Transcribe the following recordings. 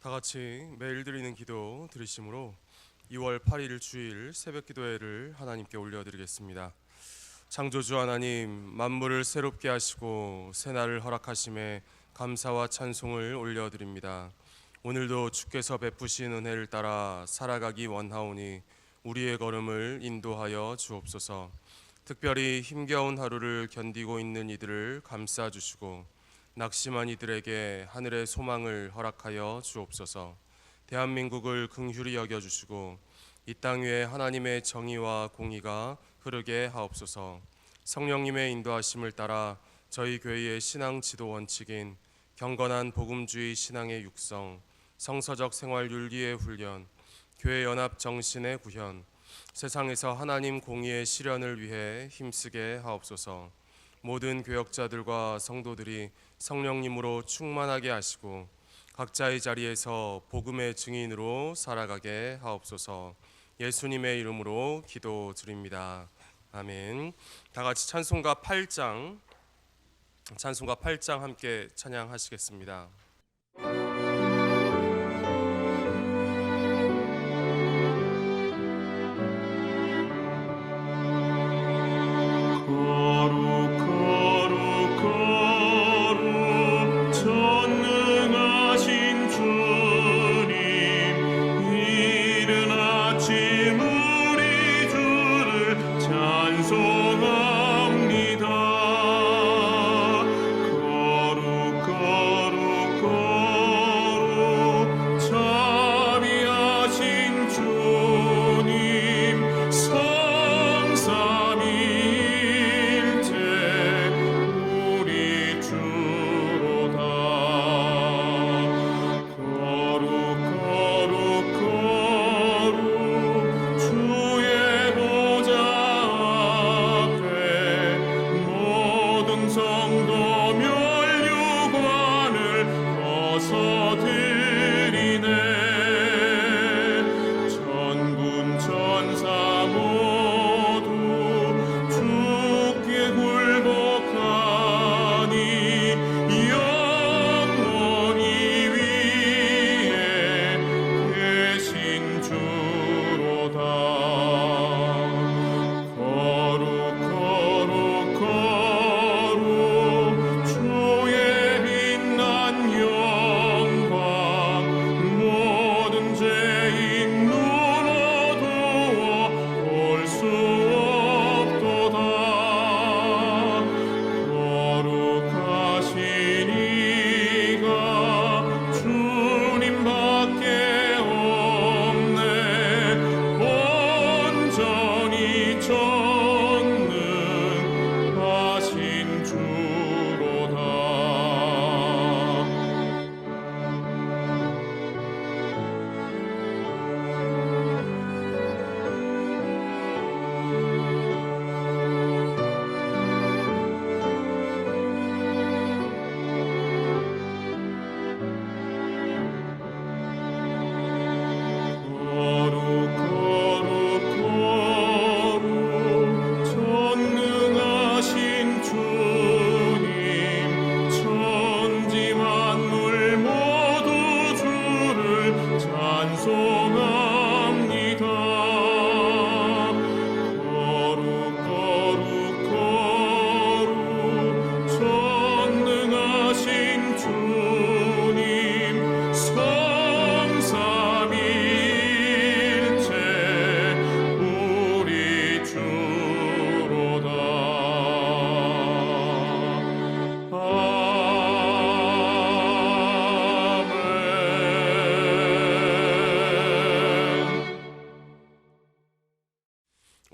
다 같이 매일 드리는 기도 드리심으로 2월 8일 주일 새벽 기도회를 하나님께 올려드리겠습니다. 창조주 하나님, 만물을 새롭게 하시고 새날을 허락하심에 감사와 찬송을 올려드립니다. 오늘도 주께서 베푸신 은혜를 따라 살아가기 원하오니 우리의 걸음을 인도하여 주옵소서. 특별히 힘겨운 하루를 견디고 있는 이들을 감싸주시고 낙심한 이들에게 하늘의 소망을 허락하여 주옵소서. 대한민국을 긍휼히 여겨주시고 이 땅 위에 하나님의 정의와 공의가 흐르게 하옵소서. 성령님의 인도하심을 따라 저희 교회의 신앙 지도 원칙인 경건한 복음주의 신앙의 육성, 성서적 생활 윤리의 훈련, 교회 연합 정신의 구현, 세상에서 하나님 공의의 실현을 위해 힘쓰게 하옵소서. 모든 교역자들과 성도들이 성령님으로 충만하게 하시고 각자의 자리에서 복음의 증인으로 살아가게 하옵소서. 예수님의 이름으로 기도드립니다. 아멘. 다 같이 찬송가 8장 함께 찬양하시겠습니다.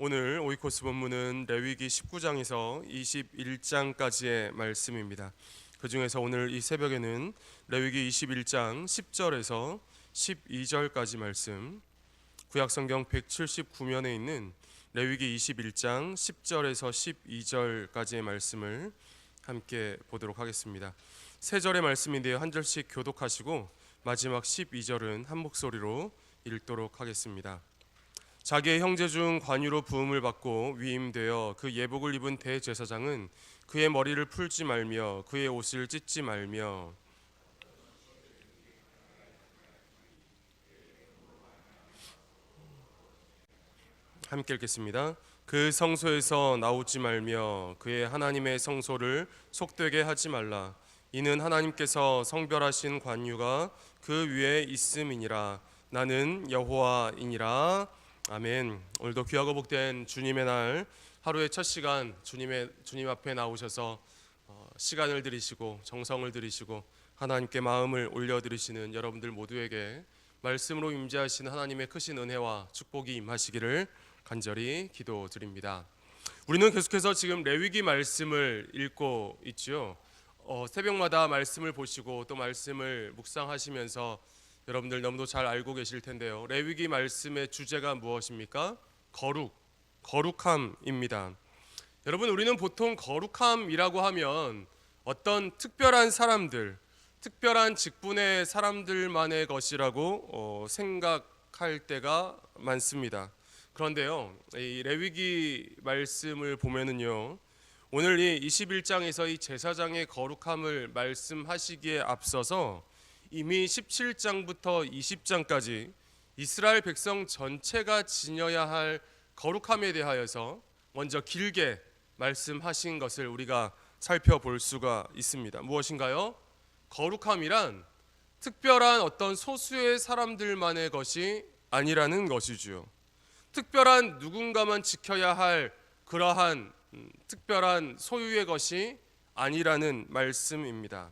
오늘 오이코스 본문은 레위기 19장에서 21장까지의 말씀입니다. 그 중에서 오늘 이 새벽에는 레위기 21장 10절에서 12절까지 말씀, 구약성경 179면에 있는 레위기 21장 10절에서 12절까지의 말씀을 함께 보도록 하겠습니다. 세 절의 말씀인데요, 한 절씩 교독하시고 마지막 12절은 한 목소리로 읽도록 하겠습니다. 자기의 형제 중 관유로 부음을 받고 위임되어 그 예복을 입은 대제사장은 그의 머리를 풀지 말며 그의 옷을 찢지 말며 함께 읽겠습니다. 그 성소에서 나오지 말며 그의 하나님의 성소를 속되게 하지 말라. 이는 하나님께서 성별하신 관유가 그 위에 있음이니라. 나는 여호와이니라. 아멘. 오늘도 귀하고 복된 주님의 날, 하루의 첫 시간 주님 앞에 나오셔서 시간을 들이시고 정성을 들이시고 하나님께 마음을 올려드리시는 여러분들 모두에게 말씀으로 임재하신 하나님의 크신 은혜와 축복이 임하시기를 간절히 기도드립니다. 우리는 계속해서 지금 레위기 말씀을 읽고 있죠. 새벽마다 말씀을 보시고 또 말씀을 묵상하시면서 여러분들 너무도 잘 알고 계실 텐데요. 레위기 말씀의 주제가 무엇입니까? 거룩함입니다. 여러분, 우리는 보통 거룩함이라고 하면 어떤 특별한 사람들, 특별한 직분의 사람들만의 것이라고 생각할 때가 많습니다. 그런데요, 이 레위기 말씀을 보면은요, 오늘 이 21장에서 이 제사장의 거룩함을 말씀하시기에 앞서서 이미 17장부터 20장까지 이스라엘 백성 전체가 지녀야 할 거룩함에 대하여서 먼저 길게 말씀하신 것을 우리가 살펴볼 수가 있습니다. 무엇인가요? 거룩함이란 특별한 어떤 소수의 사람들만의 것이 아니라는 것이죠. 특별한 누군가만 지켜야 할 그러한 특별한 소유의 것이 아니라는 말씀입니다.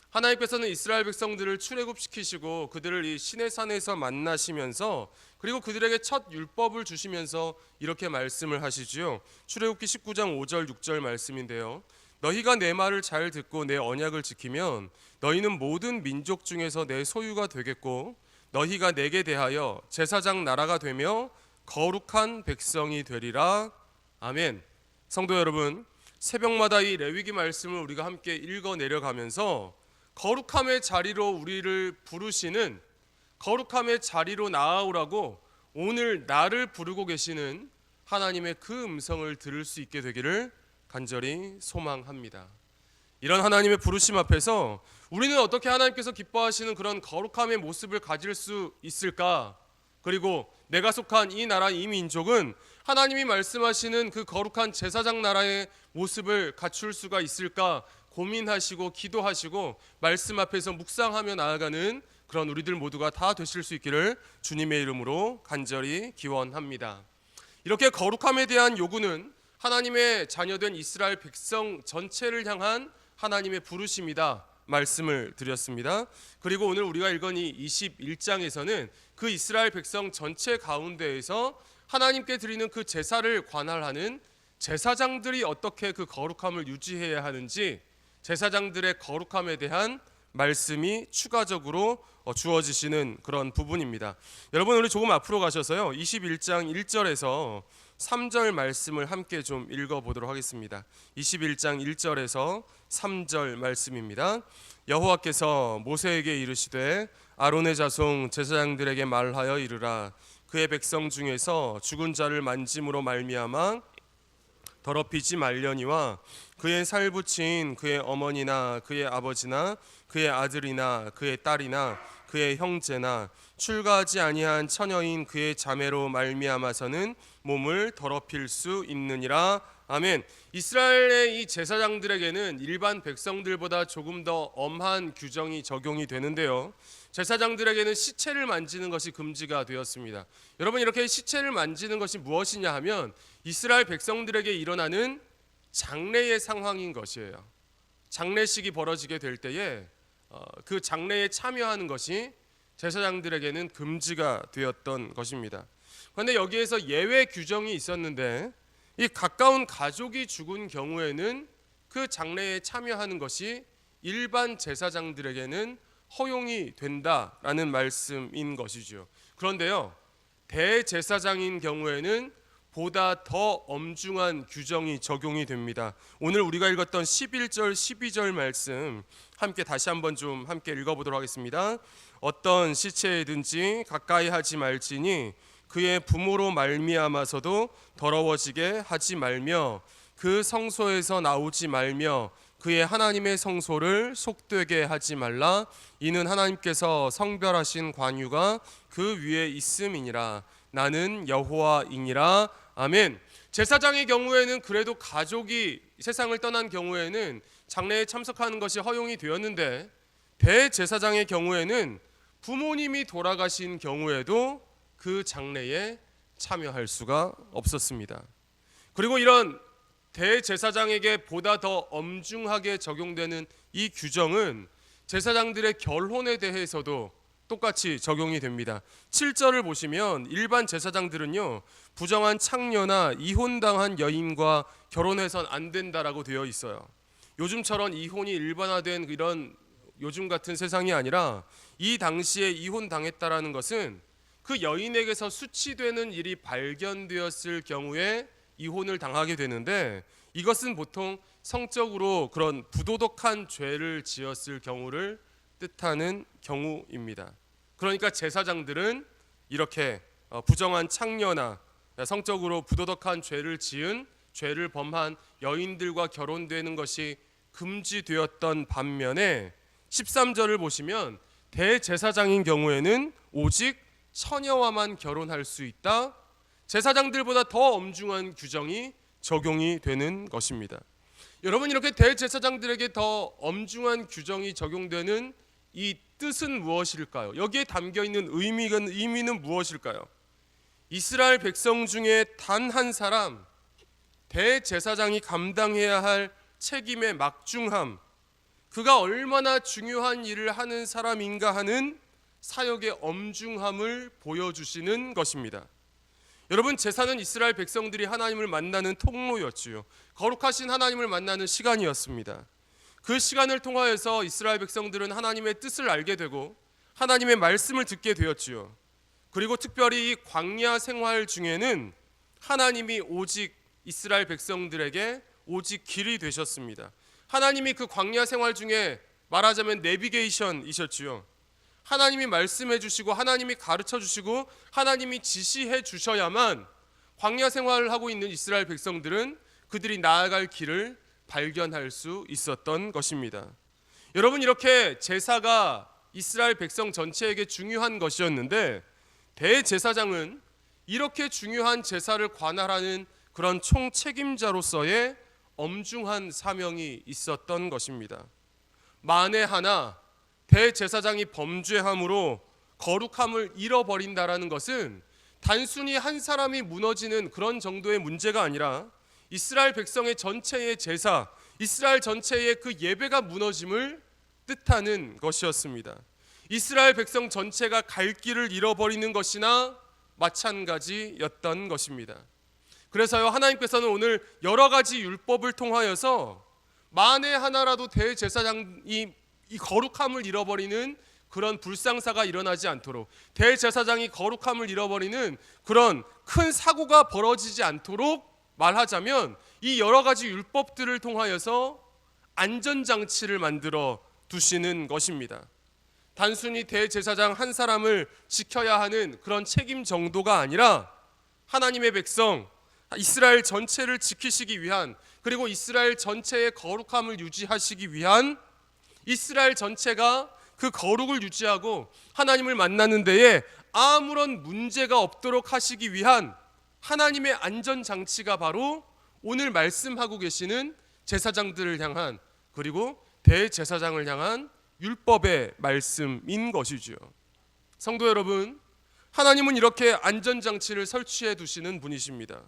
하나님께서는 이스라엘 백성들을 출애굽시키시고 그들을 이 시내산에서 만나시면서 그리고 그들에게 첫 율법을 주시면서 이렇게 말씀을 하시지요. 출애굽기 19장 5절 6절 말씀인데요. 너희가 내 말을 잘 듣고 내 언약을 지키면 너희는 모든 민족 중에서 내 소유가 되겠고 너희가 내게 대하여 제사장 나라가 되며 거룩한 백성이 되리라. 아멘. 성도 여러분, 새벽마다 이 레위기 말씀을 우리가 함께 읽어 내려가면서 거룩함의 자리로 우리를 부르시는, 거룩함의 자리로 나아오라고 오늘 나를 부르고 계시는 하나님의 그 음성을 들을 수 있게 되기를 간절히 소망합니다. 이런 하나님의 부르심 앞에서 우리는 어떻게 하나님께서 기뻐하시는 그런 거룩함의 모습을 가질 수 있을까? 그리고 내가 속한 이 나라, 이 민족은 하나님이 말씀하시는 그 거룩한 제사장 나라의 모습을 갖출 수가 있을까 고민하시고 기도하시고 말씀 앞에서 묵상하며 나아가는 그런 우리들 모두가 다 되실 수 있기를 주님의 이름으로 간절히 기원합니다. 이렇게 거룩함에 대한 요구는 하나님의 자녀된 이스라엘 백성 전체를 향한 하나님의 부르심이다 말씀을 드렸습니다. 그리고 오늘 우리가 읽은 이 21장에서는 그 이스라엘 백성 전체 가운데에서 하나님께 드리는 그 제사를 관할하는 제사장들이 어떻게 그 거룩함을 유지해야 하는지, 제사장들의 거룩함에 대한 말씀이 추가적으로 주어지시는 그런 부분입니다. 여러분, 우리 조금 앞으로 가셔서요 21장 1절에서 3절 말씀을 함께 좀 읽어보도록 하겠습니다. 21장 1절에서 3절 말씀입니다. 여호와께서 모세에게 이르시되 아론의 자손 제사장들에게 말하여 이르라. 그의 백성 중에서 죽은 자를 만짐으로 말미암아 더럽히지 말려니와 그의 살붙인 그의 어머니나 그의 아버지나 그의 아들이나 그의 딸이나 그의 형제나 출가하지 아니한 처녀인 그의 자매로 말미암아서는 몸을 더럽힐 수 있느니라. 아멘. 이스라엘의 이 제사장들에게는 일반 백성들보다 조금 더 엄한 규정이 적용이 되는데요. 제사장들에게는 시체를 만지는 것이 금지가 되었습니다. 여러분, 이렇게 시체를 만지는 것이 무엇이냐 하면 이스라엘 백성들에게 일어나는 장례의 상황인 것이에요. 장례식이 벌어지게 될 때에 그 장례에 참여하는 것이 제사장들에게는 금지가 되었던 것입니다. 그런데 여기에서 예외 규정이 있었는데 이 가까운 가족이 죽은 경우에는 그 장례에 참여하는 것이 일반 제사장들에게는 허용이 된다라는 말씀인 것이죠. 그런데요, 대제사장인 경우에는 보다 더 엄중한 규정이 적용이 됩니다. 오늘 우리가 읽었던 11절 12절 말씀 함께 다시 한번 좀 함께 읽어보도록 하겠습니다. 어떤 시체에든지 가까이 하지 말지니 그의 부모로 말미암아서도 더러워지게 하지 말며 그 성소에서 나오지 말며 그의 하나님의 성소를 속되게 하지 말라. 이는 하나님께서 성별하신 관유가 그 위에 있음이니라. 나는 여호와이니라. 아멘. 제사장의 경우에는 그래도 가족이 세상을 떠난 경우에는 장례에 참석하는 것이 허용이 되었는데, 대제사장의 경우에는 부모님이 돌아가신 경우에도 그 장례에 참여할 수가 없었습니다. 그리고 이런 대제사장에게 보다 더 엄중하게 적용되는 이 규정은 제사장들의 결혼에 대해서도 똑같이 적용이 됩니다. 7절을 보시면 일반 제사장들은요, 부정한 창녀나 이혼당한 여인과 결혼해선 안 된다라고 되어 있어요. 요즘처럼 이혼이 일반화된 이런 요즘 같은 세상이 아니라, 이 당시에 이혼당했다라는 것은 그 여인에게서 수치되는 일이 발견되었을 경우에 이혼을 당하게 되는데, 이것은 보통 성적으로 그런 부도덕한 죄를 지었을 경우를 뜻하는 경우입니다. 그러니까 제사장들은 이렇게 부정한 창녀나 성적으로 부도덕한 죄를 지은, 죄를 범한 여인들과 결혼되는 것이 금지되었던 반면에 13절을 보시면 대제사장인 경우에는 오직 처녀와만 결혼할 수 있다. 제사장들보다 더 엄중한 규정이 적용이 되는 것입니다. 여러분, 이렇게 대제사장들에게 더 엄중한 규정이 적용되는 이 뜻은 무엇일까요? 여기에 담겨있는 의미는 무엇일까요? 이스라엘 백성 중에 단 한 사람, 대제사장이 감당해야 할 책임의 막중함, 그가 얼마나 중요한 일을 하는 사람인가 하는 사역의 엄중함을 보여주시는 것입니다. 여러분, 제사는 이스라엘 백성들이 하나님을 만나는 통로였지요. 거룩하신 하나님을 만나는 시간이었습니다. 그 시간을 통하여서 이스라엘 백성들은 하나님의 뜻을 알게 되고 하나님의 말씀을 듣게 되었지요. 그리고 특별히 이 광야 생활 중에는 하나님이 오직 이스라엘 백성들에게 오직 길이 되셨습니다. 하나님이 그 광야 생활 중에 말하자면 내비게이션이셨지요. 하나님이 말씀해 주시고 하나님이 가르쳐 주시고 하나님이 지시해 주셔야만 광야 생활을 하고 있는 이스라엘 백성들은 그들이 나아갈 길을 발견할 수 있었던 것입니다. 여러분, 이렇게 제사가 이스라엘 백성 전체에게 중요한 것이었는데, 대제사장은 이렇게 중요한 제사를 관할하는 그런 총책임자로서의 엄중한 사명이 있었던 것입니다. 만에 하나 대제사장이 범죄함으로 거룩함을 잃어버린다라는 것은 단순히 한 사람이 무너지는 그런 정도의 문제가 아니라 이스라엘 백성의 전체의 제사, 이스라엘 전체의 그 예배가 무너짐을 뜻하는 것이었습니다. 이스라엘 백성 전체가 갈 길을 잃어버리는 것이나 마찬가지였던 것입니다. 그래서요, 하나님께서는 오늘 여러 가지 율법을 통하여서 만에 하나라도 대제사장이 이 거룩함을 잃어버리는 그런 불상사가 일어나지 않도록, 대제사장이 거룩함을 잃어버리는 그런 큰 사고가 벌어지지 않도록 말하자면 이 여러 가지 율법들을 통하여서 안전장치를 만들어 두시는 것입니다. 단순히 대제사장 한 사람을 지켜야 하는 그런 책임 정도가 아니라 하나님의 백성 이스라엘 전체를 지키시기 위한, 그리고 이스라엘 전체의 거룩함을 유지하시기 위한, 이스라엘 전체가 그 거룩을 유지하고 하나님을 만나는 데에 아무런 문제가 없도록 하시기 위한 하나님의 안전장치가 바로 오늘 말씀하고 계시는 제사장들을 향한, 그리고 대제사장을 향한 율법의 말씀인 것이지요. 성도 여러분, 하나님은 이렇게 안전장치를 설치해 두시는 분이십니다.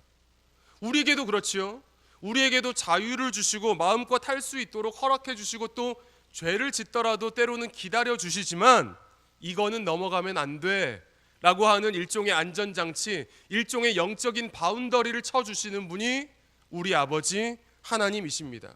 우리에게도 그렇지요. 우리에게도 자유를 주시고 마음껏 할 수 있도록 허락해 주시고 또 죄를 짓더라도 때로는 기다려 주시지만 이거는 넘어가면 안 돼 라고 하는 일종의 안전장치, 일종의 영적인 바운더리를 쳐주시는 분이 우리 아버지 하나님이십니다.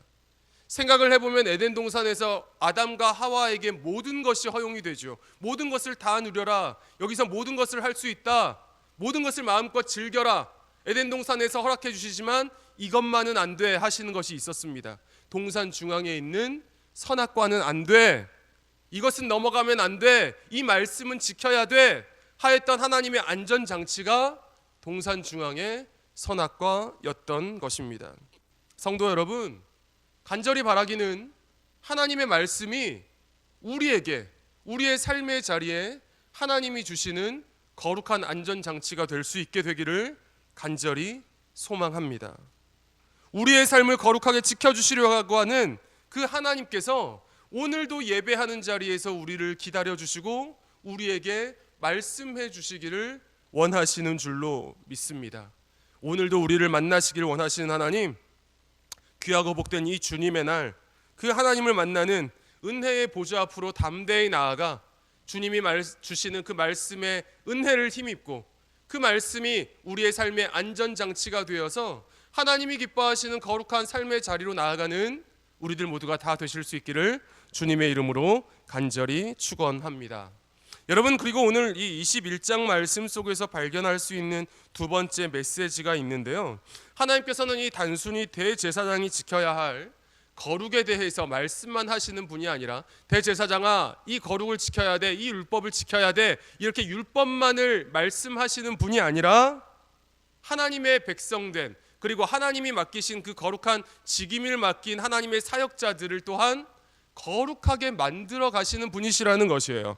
생각을 해보면 에덴 동산에서 아담과 하와에게 모든 것이 허용이 되죠. 모든 것을 다 누려라, 여기서 모든 것을 할 수 있다, 모든 것을 마음껏 즐겨라, 에덴 동산에서 허락해 주시지만 이것만은 안 돼 하시는 것이 있었습니다. 동산 중앙에 있는 선악과는 안 돼, 이것은 넘어가면 안 돼, 이 말씀은 지켜야 돼 하였던 하나님의 안전장치가 동산 중앙의 선악과였던 것입니다. 성도 여러분, 간절히 바라기는 하나님의 말씀이 우리에게, 우리의 삶의 자리에 하나님이 주시는 거룩한 안전장치가 될 수 있게 되기를 간절히 소망합니다. 우리의 삶을 거룩하게 지켜주시려고 하는 그 하나님께서 오늘도 예배하는 자리에서 우리를 기다려주시고 우리에게 말씀해 주시기를 원하시는 줄로 믿습니다. 오늘도 우리를 만나시기를 원하시는 하나님, 귀하고 복된 이 주님의 날, 그 하나님을 만나는 은혜의 보좌 앞으로 담대히 나아가 주님이 주시는 그 말씀의 은혜를 힘입고 그 말씀이 우리의 삶의 안전장치가 되어서 하나님이 기뻐하시는 거룩한 삶의 자리로 나아가는 우리들 모두가 다 되실 수 있기를 주님의 이름으로 간절히 축원합니다. 여러분, 그리고 오늘 이 21장 말씀 속에서 발견할 수 있는 두 번째 메시지가 있는데요, 하나님께서는 이 단순히 대제사장이 지켜야 할 거룩에 대해서 말씀만 하시는 분이 아니라 대제사장아 이 거룩을 지켜야 돼, 이 율법을 지켜야 돼, 이렇게 율법만을 말씀하시는 분이 아니라 하나님의 백성된, 그리고 하나님이 맡기신 그 거룩한 직임을 맡긴 하나님의 사역자들을 또한 거룩하게 만들어 가시는 분이시라는 것이에요.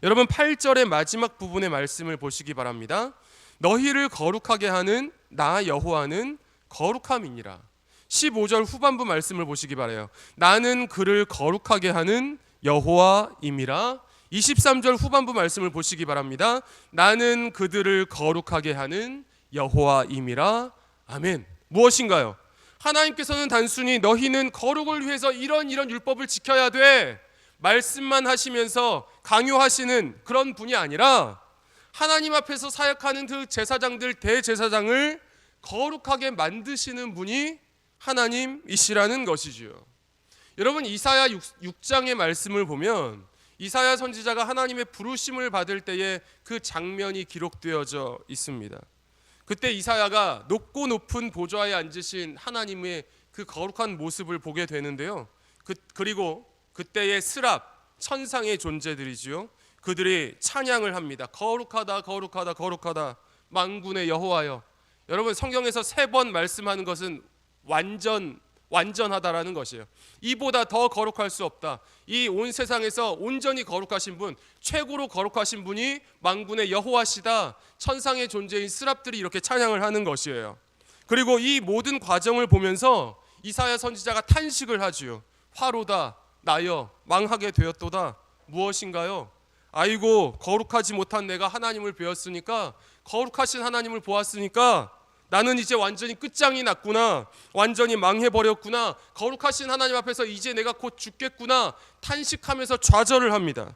여러분, 8절의 마지막 부분의 말씀을 보시기 바랍니다. 너희를 거룩하게 하는 나 여호와는 거룩함이니라. 15절 후반부 말씀을 보시기 바라요. 나는 그를 거룩하게 하는 여호와임이라. 23절 후반부 말씀을 보시기 바랍니다. 나는 그들을 거룩하게 하는 여호와임이라. 아멘. 무엇인가요? 하나님께서는 단순히 너희는 거룩을 위해서 이런 율법을 지켜야 돼 말씀만 하시면서 강요하시는 그런 분이 아니라 하나님 앞에서 사역하는 그 제사장들, 대제사장을 거룩하게 만드시는 분이 하나님이시라는 것이지요. 여러분, 이사야 6장의 말씀을 보면 이사야 선지자가 하나님의 부르심을 받을 때에 그 장면이 기록되어져 있습니다. 그때 이사야가 높고 높은 보좌에 앉으신 하나님의 그 거룩한 모습을 보게 되는데요, 그리고 그때의 스랍, 천상의 존재들이지요, 그들이 찬양을 합니다. 거룩하다 거룩하다 거룩하다 만군의 여호와여. 여러분, 성경에서 3번 말씀하는 것은 완전하다라는 것이에요. 이보다 더 거룩할 수 없다. 이 온 세상에서 온전히 거룩하신 분, 최고로 거룩하신 분이 만군의 여호와시다. 천상의 존재인 스랍들이 이렇게 찬양을 하는 것이에요. 그리고 이 모든 과정을 보면서 이사야 선지자가 탄식을 하지요. 화로다 나여 망하게 되었도다. 무엇인가요? 아이고, 거룩하지 못한 내가 하나님을 배웠으니까, 거룩하신 하나님을 보았으니까 나는 이제 완전히 끝장이 났구나, 완전히 망해버렸구나, 거룩하신 하나님 앞에서 이제 내가 곧 죽겠구나 탄식하면서 좌절을 합니다.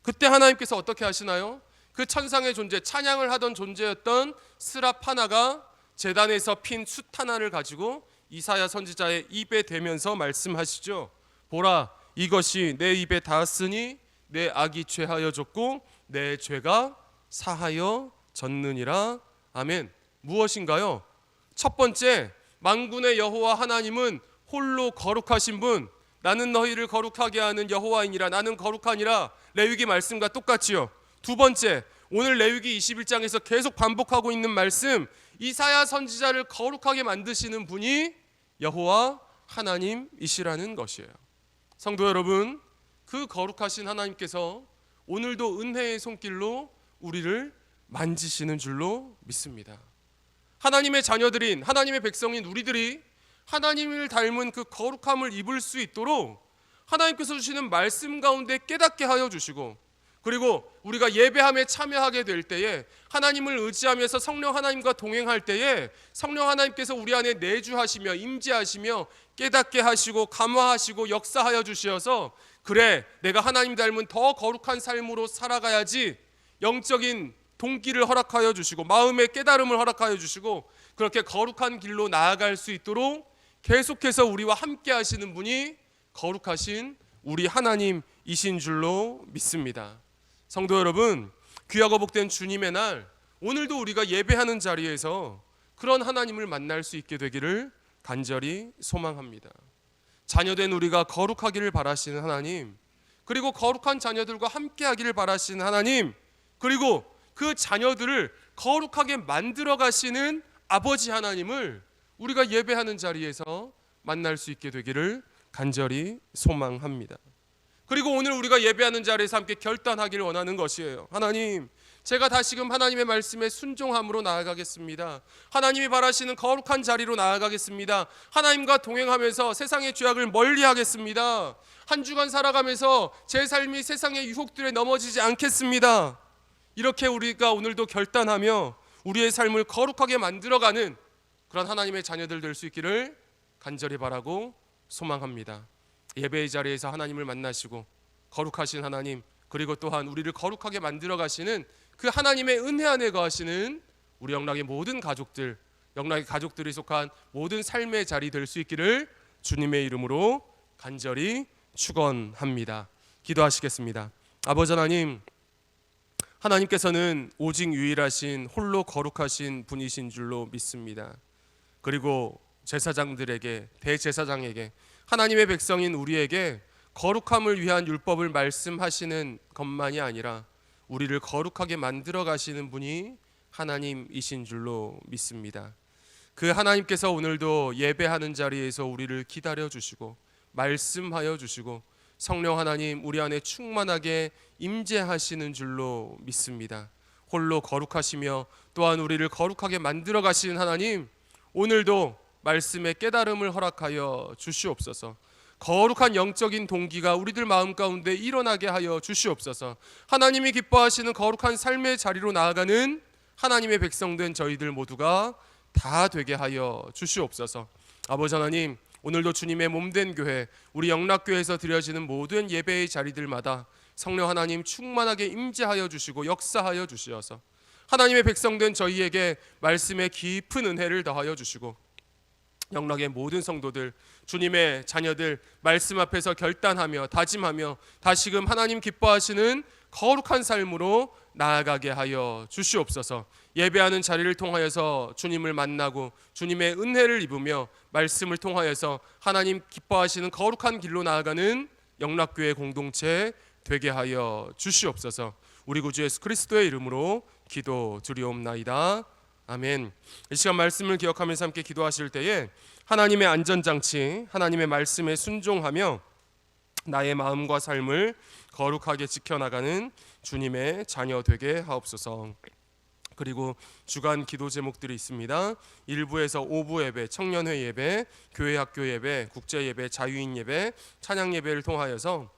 그때 하나님께서 어떻게 하시나요? 그 천상의 존재, 찬양을 하던 존재였던 스랍 하나가 제단에서 핀 숯 하나를 가지고 이사야 선지자의 입에 대면서 말씀하시죠. 보라, 이것이 내 입에 닿았으니 내 악이 죄하여졌고 내 죄가 사하여졌느니라. 아멘. 무엇인가요? 첫 번째, 만군의 여호와 하나님은 홀로 거룩하신 분, 나는 너희를 거룩하게 하는 여호와이니라, 나는 거룩하니라. 레위기 말씀과 똑같지요. 두 번째, 오늘 레위기 21장에서 계속 반복하고 있는 말씀, 이사야 선지자를 거룩하게 만드시는 분이 여호와 하나님이시라는 것이에요. 성도 여러분, 그 거룩하신 하나님께서 오늘도 은혜의 손길로 우리를 만지시는 줄로 믿습니다. 하나님의 자녀들인, 하나님의 백성인 우리들이 하나님을 닮은 그 거룩함을 입을 수 있도록 하나님께서 주시는 말씀 가운데 깨닫게 하여 주시고, 그리고 우리가 예배함에 참여하게 될 때에 하나님을 의지하면서 성령 하나님과 동행할 때에 성령 하나님께서 우리 안에 내주하시며 임재하시며 깨닫게 하시고 감화하시고 역사하여 주시어서, 그래, 내가 하나님 닮은 더 거룩한 삶으로 살아가야지, 영적인 동기를 허락하여 주시고 마음의 깨달음을 허락하여 주시고 그렇게 거룩한 길로 나아갈 수 있도록 계속해서 우리와 함께 하시는 분이 거룩하신 우리 하나님이신 줄로 믿습니다. 성도 여러분, 귀하고 복된 주님의 날, 오늘도 우리가 예배하는 자리에서 그런 하나님을 만날 수 있게 되기를 간절히 소망합니다. 자녀된 우리가 거룩하기를 바라시는 하나님, 그리고 거룩한 자녀들과 함께 하기를 바라시는 하나님, 그리고 그 자녀들을 거룩하게 만들어 가시는 아버지 하나님을 우리가 예배하는 자리에서 만날 수 있게 되기를 간절히 소망합니다. 그리고 오늘 우리가 예배하는 자리에서 함께 결단하기를 원하는 것이에요. 하나님, 제가 다시금 하나님의 말씀에 순종함으로 나아가겠습니다. 하나님이 바라시는 거룩한 자리로 나아가겠습니다. 하나님과 동행하면서 세상의 죄악을 멀리하겠습니다. 한 주간 살아가면서 제 삶이 세상의 유혹들에 넘어지지 않겠습니다. 이렇게 우리가 오늘도 결단하며 우리의 삶을 거룩하게 만들어가는 그런 하나님의 자녀들 될 수 있기를 간절히 바라고 소망합니다. 예배의 자리에서 하나님을 만나시고 거룩하신 하나님, 그리고 또한 우리를 거룩하게 만들어 가시는 그 하나님의 은혜 안에 거하시는 우리 영락의 모든 가족들, 영락의 가족들이 속한 모든 삶의 자리 될 수 있기를 주님의 이름으로 간절히 축원합니다. 기도하시겠습니다. 아버지 하나님, 하나님께서는 오직 유일하신 홀로 거룩하신 분이신 줄로 믿습니다. 그리고 제사장들에게, 대제사장에게, 하나님의 백성인 우리에게 거룩함을 위한 율법을 말씀하시는 것만이 아니라 우리를 거룩하게 만들어 가시는 분이 하나님이신 줄로 믿습니다. 그 하나님께서 오늘도 예배하는 자리에서 우리를 기다려 주시고 말씀하여 주시고 성령 하나님 우리 안에 충만하게 임재하시는 줄로 믿습니다. 홀로 거룩하시며 또한 우리를 거룩하게 만들어 가시는 하나님, 오늘도 말씀의 깨달음을 허락하여 주시옵소서. 거룩한 영적인 동기가 우리들 마음 가운데 일어나게 하여 주시옵소서. 하나님이 기뻐하시는 거룩한 삶의 자리로 나아가는 하나님의 백성된 저희들 모두가 다 되게 하여 주시옵소서. 아버지 하나님, 오늘도 주님의 몸된 교회, 우리 영락교회에서 드려지는 모든 예배의 자리들마다 성령 하나님 충만하게 임재하여 주시고 역사하여 주시어서 하나님의 백성된 저희에게 말씀의 깊은 은혜를 더하여 주시고 영락의 모든 성도들, 주님의 자녀들 말씀 앞에서 결단하며 다짐하며 다시금 하나님 기뻐하시는 거룩한 삶으로 나아가게 하여 주시옵소서. 예배하는 자리를 통하여서 주님을 만나고 주님의 은혜를 입으며 말씀을 통하여서 하나님 기뻐하시는 거룩한 길로 나아가는 영락교회 공동체 되게 하여 주시옵소서. 우리 구주 예수 그리스도의 이름으로 기도드리옵나이다. 아멘. 이 시간 말씀을 기억하면서 함께 기도하실 때에 하나님의 안전장치, 하나님의 말씀에 순종하며 나의 마음과 삶을 거룩하게 지켜나가는 주님의 자녀 되게 하옵소서. 그리고 주간 기도 제목들이 있습니다. 1부에서 5부 예배, 청년회 예배, 교회 학교 예배, 국제 예배, 자유인 예배, 찬양 예배를 통하여서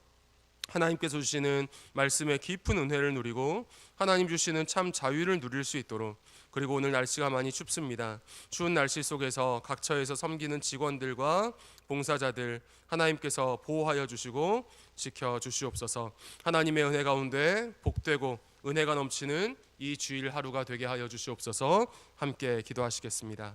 하나님께서 주시는 말씀의 깊은 은혜를 누리고 하나님 주시는 참 자유를 누릴 수 있도록, 그리고 오늘 날씨가 많이 춥습니다. 추운 날씨 속에서 각 처에서 섬기는 직원들과 봉사자들 하나님께서 보호하여 주시고 지켜 주시옵소서. 하나님의 은혜 가운데 복되고 은혜가 넘치는 이 주일 하루가 되게 하여 주시옵소서. 함께 기도하시겠습니다.